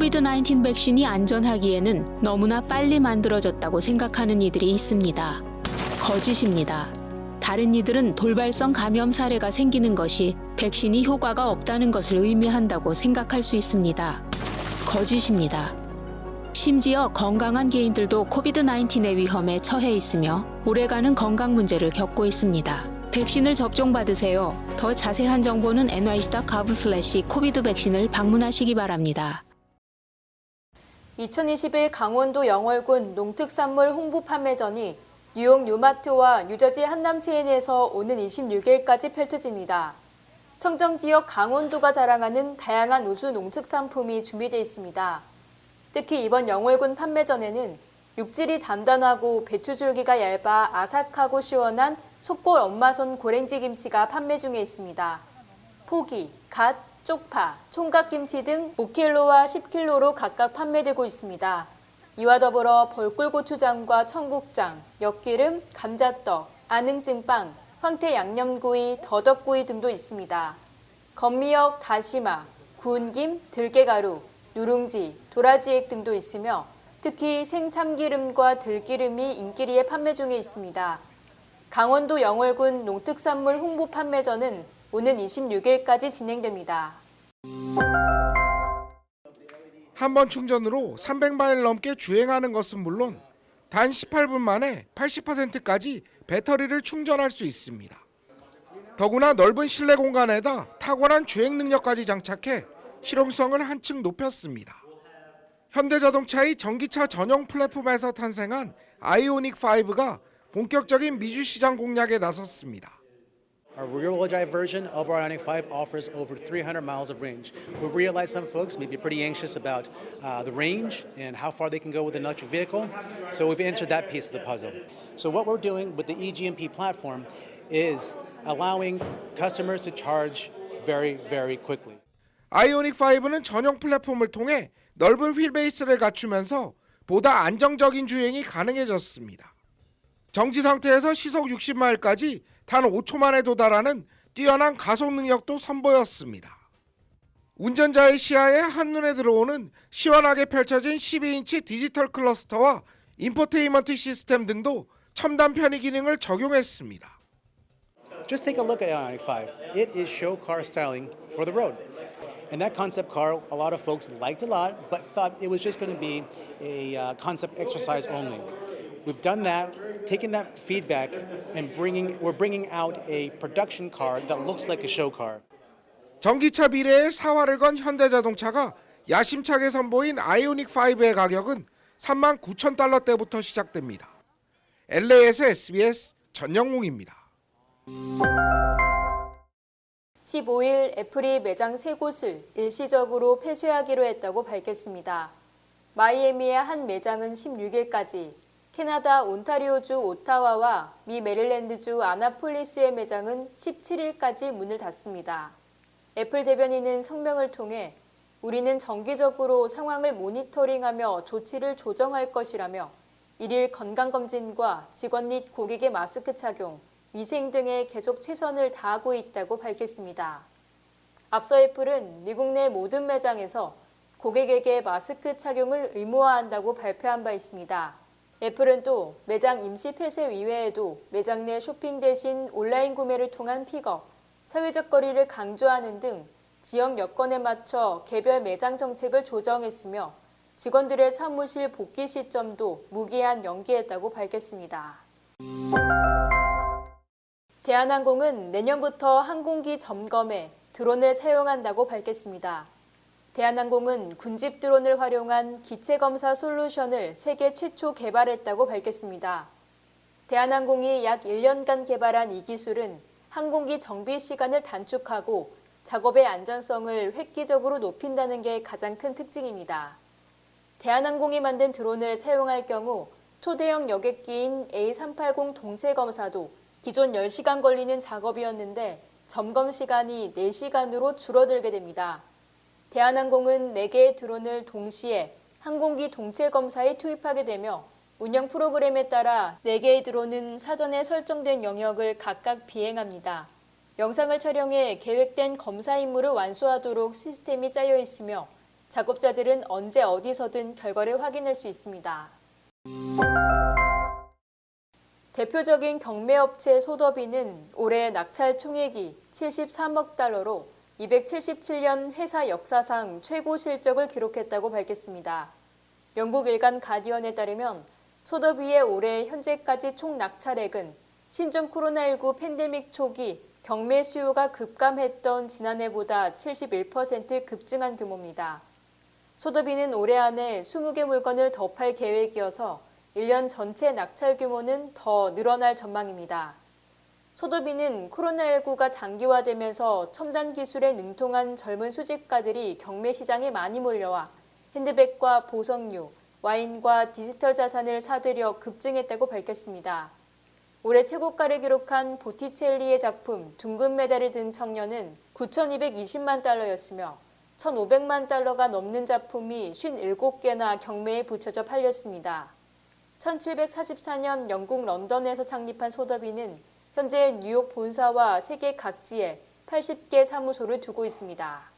코비드-19 백신이 안전하기에는 너무나 빨리 만들어졌다고 생각하는 이들이 있습니다. 거짓입니다. 다른 이들은 돌발성 감염 사례가 생기는 것이 백신이 효과가 없다는 것을 의미한다고 생각할 수 있습니다. 거짓입니다. 심지어 건강한 개인들도 코비드-19의 위험에 처해 있으며 오래가는 건강 문제를 겪고 있습니다. 백신을 접종받으세요. 더 자세한 정보는 nyc.gov/covid 백신을 방문하시기 바랍니다. 2021 강원도 영월군 농특산물 홍보 판매전이 뉴욕 뉴마트와 뉴저지 한남체인에서 오는 26일까지 펼쳐집니다. 청정지역 강원도가 자랑하는 다양한 우수 농특산품이 준비되어 있습니다. 특히 이번 영월군 판매전에는 육질이 단단하고 배추줄기가 얇아 아삭하고 시원한 속골 엄마손 고랭지 김치가 판매 중에 있습니다. 포기, 갓, 쪽파, 총각김치 등 5kg와 10kg로 각각 판매되고 있습니다. 이와 더불어 벌꿀고추장과 청국장, 엿기름, 감자떡, 아능찜빵, 황태 양념구이, 더덕구이 등도 있습니다. 건미역, 다시마, 구운 김, 들깨가루, 누룽지, 도라지액 등도 있으며 특히 생참기름과 들기름이 인기리에 판매 중에 있습니다. 강원도 영월군 농특산물 홍보 판매전은 오는 26일까지 진행됩니다. 한 번 충전으로 300마일 넘게 주행하는 것은 물론 단 18분 만에 80%까지 배터리를 충전할 수 있습니다. 더구나 넓은 실내 공간에다 탁월한 주행 능력까지 장착해 실용성을 한층 높였습니다. 현대자동차의 전기차 전용 플랫폼에서 탄생한 아이오닉 5가 본격적인 미주 시장 공략에 나섰습니다. Our rear-wheel drive version of our Ioniq 5 offers over 300 miles of range. We've realized some folks may be pretty anxious about the range and how far they can go with an electric vehicle, so we've answered that piece of the puzzle. So what we're doing with the eGMP platform is allowing customers to charge very, very quickly. 아이오닉 5는 전용 플랫폼을 통해 넓은 휠베이스를 갖추면서 보다 안정적인 주행이 가능해졌습니다. 정지 상태에서 시속 60마일까지 단 5초 만에 도달하는 뛰어난 가속 능력도 선보였습니다. 운전자의 시야에 한눈에 들어오는 시원하게 펼쳐진 12인치 디지털 클러스터와 인포테인먼트 시스템 등도 첨단 편의 기능을 적용했습니다. Just take a look at Ioniq 5. It is show car styling for the road. And that concept car, a lot of folks liked a lot, but thought it was just going to be a concept exercise only. We've done that, taken that feedback, and we're bringing out a production car that looks like a show car. 전기차 미래의 사활을 건 현대자동차가 야심차게 선보인 아이오닉 5의 가격은 39,000달러대부터 시작됩니다. LA에서 SBS 전영웅입니다. 15일 애플이 매장 3곳을 일시적으로 폐쇄하기로 했다고 밝혔습니다. 마이애미의 한 매장은 16일까지, 캐나다 온타리오주 오타와와 미 메릴랜드주 아나폴리스의 매장은 17일까지 문을 닫습니다. 애플 대변인은 성명을 통해 우리는 정기적으로 상황을 모니터링하며 조치를 조정할 것이라며 일일 건강검진과 직원 및 고객의 마스크 착용, 위생 등에 계속 최선을 다하고 있다고 밝혔습니다. 앞서 애플은 미국 내 모든 매장에서 고객에게 마스크 착용을 의무화한다고 발표한 바 있습니다. 애플은 또 매장 임시 폐쇄 이외에도 매장 내 쇼핑 대신 온라인 구매를 통한 픽업, 사회적 거리를 강조하는 등 지역 여건에 맞춰 개별 매장 정책을 조정했으며 직원들의 사무실 복귀 시점도 무기한 연기했다고 밝혔습니다. 대한항공은 내년부터 항공기 점검에 드론을 사용한다고 밝혔습니다. 대한항공은 군집 드론을 활용한 기체 검사 솔루션을 세계 최초 개발했다고 밝혔습니다. 대한항공이 약 1년간 개발한 이 기술은 항공기 정비 시간을 단축하고 작업의 안전성을 획기적으로 높인다는 게 가장 큰 특징입니다. 대한항공이 만든 드론을 사용할 경우 초대형 여객기인 A380 동체 검사도 기존 10시간 걸리는 작업이었는데 점검 시간이 4시간으로 줄어들게 됩니다. 대한항공은 4개의 드론을 동시에 항공기 동체 검사에 투입하게 되며 운영 프로그램에 따라 4개의 드론은 사전에 설정된 영역을 각각 비행합니다. 영상을 촬영해 계획된 검사 임무를 완수하도록 시스템이 짜여 있으며 작업자들은 언제 어디서든 결과를 확인할 수 있습니다. 대표적인 경매업체 소더비는 올해 낙찰 총액이 73억 달러로 277년 회사 역사상 최고 실적을 기록했다고 밝혔습니다. 영국 일간 가디언에 따르면 소더비의 올해 현재까지 총 낙찰액은 신종 코로나19 팬데믹 초기 경매 수요가 급감했던 지난해보다 71% 급증한 규모입니다. 소더비는 올해 안에 20개 물건을 더 팔 계획이어서 1년 전체 낙찰 규모는 더 늘어날 전망입니다. 소더비는 코로나19가 장기화되면서 첨단 기술에 능통한 젊은 수집가들이 경매 시장에 많이 몰려와 핸드백과 보석류, 와인과 디지털 자산을 사들여 급증했다고 밝혔습니다. 올해 최고가를 기록한 보티첼리의 작품 둥근 메달을 든 청년은 9,220만 달러였으며 1,500만 달러가 넘는 작품이 57개나 경매에 붙여져 팔렸습니다. 1744년 영국 런던에서 창립한 소더비는 현재 뉴욕 본사와 세계 각지에 80개 사무소를 두고 있습니다.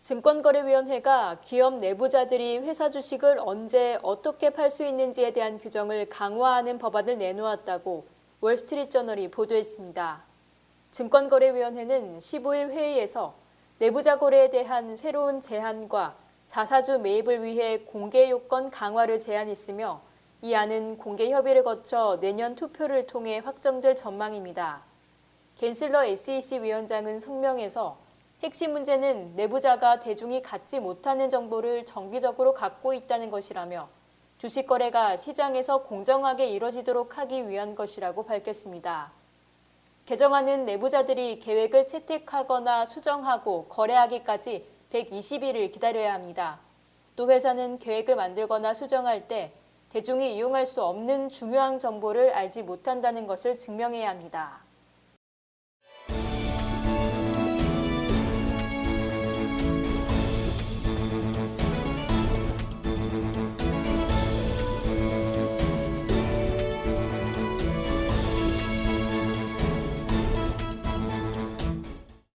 증권거래위원회가 기업 내부자들이 회사 주식을 언제 어떻게 팔 수 있는지에 대한 규정을 강화하는 법안을 내놓았다고 월스트리트저널이 보도했습니다. 증권거래위원회는 15일 회의에서 내부자 거래에 대한 새로운 제한과 자사주 매입을 위해 공개 요건 강화를 제안했으며 이 안은 공개 협의를 거쳐 내년 투표를 통해 확정될 전망입니다. 갠슬러 SEC 위원장은 성명에서 핵심 문제는 내부자가 대중이 갖지 못하는 정보를 정기적으로 갖고 있다는 것이라며 주식 거래가 시장에서 공정하게 이뤄지도록 하기 위한 것이라고 밝혔습니다. 개정안은 내부자들이 계획을 채택하거나 수정하고 거래하기까지 120일을 기다려야 합니다. 또 회사는 계획을 만들거나 수정할 때 대중이 이용할 수 없는 중요한 정보를 알지 못한다는 것을 증명해야 합니다.